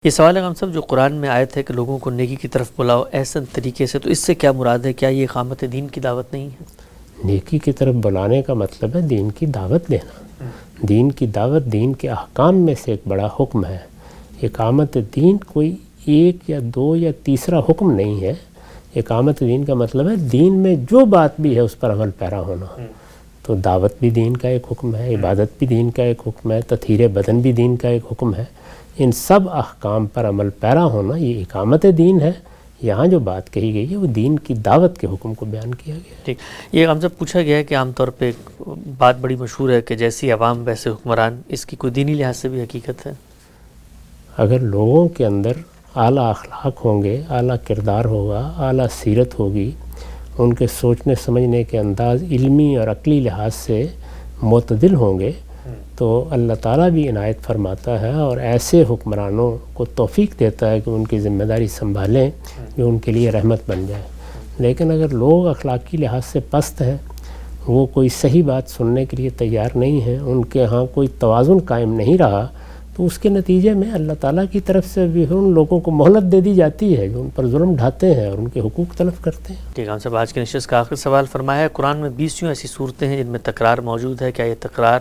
یہ سوال ہے ہم سب جو قرآن میں آیت ہے کہ لوگوں کو نیکی کی طرف بلاؤ احسن طریقے سے، تو اس سے کیا مراد ہے؟ کیا یہ اقامت دین کی دعوت نہیں ہے؟ نیکی کی طرف بلانے کا مطلب ہے دین کی دعوت دینا۔ دین کی دعوت دین کے احکام میں سے ایک بڑا حکم ہے۔ اقامت دین کوئی ایک یا دو یا تیسرا حکم نہیں ہے۔ اقامت دین کا مطلب ہے دین میں جو بات بھی ہے اس پر عمل پیرا ہونا۔ تو دعوت بھی دین کا ایک حکم ہے، عبادت بھی دین کا ایک حکم ہے، تطہیر بدن بھی دین کا ایک حکم ہے۔ ان سب احکام پر عمل پیرا ہونا یہ اقامت دین ہے۔ یہاں جو بات کہی گئی ہے وہ دین کی دعوت کے حکم کو بیان کیا گیا ہے۔ ٹھیک، یہ ہم سب پوچھا گیا ہے کہ عام طور پہ ایک بات بڑی مشہور ہے کہ جیسی عوام ویسے حکمران، اس کی کوئی دینی لحاظ سے بھی حقیقت ہے؟ اگر لوگوں کے اندر اعلیٰ اخلاق ہوں گے، اعلیٰ کردار ہوگا، اعلیٰ سیرت ہوگی، ان کے سوچنے سمجھنے کے انداز علمی اور عقلی لحاظ سے معتدل ہوں گے تو اللہ تعالیٰ بھی عنایت فرماتا ہے اور ایسے حکمرانوں کو توفیق دیتا ہے کہ ان کی ذمہ داری سنبھالیں جو ان کے لیے رحمت بن جائے۔ لیکن اگر لوگ اخلاقی لحاظ سے پست ہیں، وہ کوئی صحیح بات سننے کے لیے تیار نہیں ہیں، ان کے ہاں کوئی توازن قائم نہیں رہا، تو اس کے نتیجے میں اللہ تعالیٰ کی طرف سے بھی ان لوگوں کو مہلت دے دی جاتی ہے جو ان پر ظلم ڈھاتے ہیں اور ان کے حقوق تلف کرتے ہیں۔ ٹھیک ہے، ہم سب آج کے نشست کا آخری سوال فرمایا ہے، قرآن میں 20 ایسی صورتیں ہیں جن میں تکرار موجود ہے، کیا یہ تکرار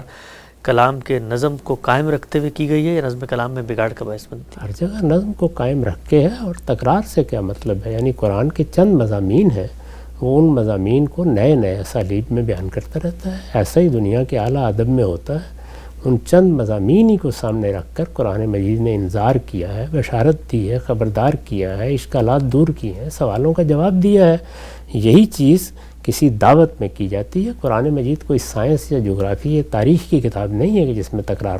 کلام کے نظم کو قائم رکھتے ہوئے کی گئی ہے یا نظم کلام میں بگاڑ کا باعث بنتی ہے؟ ہر جگہ نظم کو قائم رکھ کے ہے، اور تکرار سے کیا مطلب ہے؟ یعنی قرآن کے چند مضامین ہیں، وہ ان مضامین کو نئے نئے اسالیب میں بیان کرتا رہتا ہے۔ ایسا ہی دنیا کے اعلیٰ ادب میں ہوتا ہے۔ ان چند مضامین ہی کو سامنے رکھ کر قرآن مجید نے انذار کیا ہے، بشارت دی ہے، خبردار کیا ہے، اشکالات دور کیے ہیں، سوالوں کا جواب دیا ہے۔ یہی چیز کسی دعوت میں کی جاتی ہے۔ قرآن مجید کوئی سائنس یا جغرافی یا تاریخ کی کتاب نہیں ہے کہ جس میں تکرار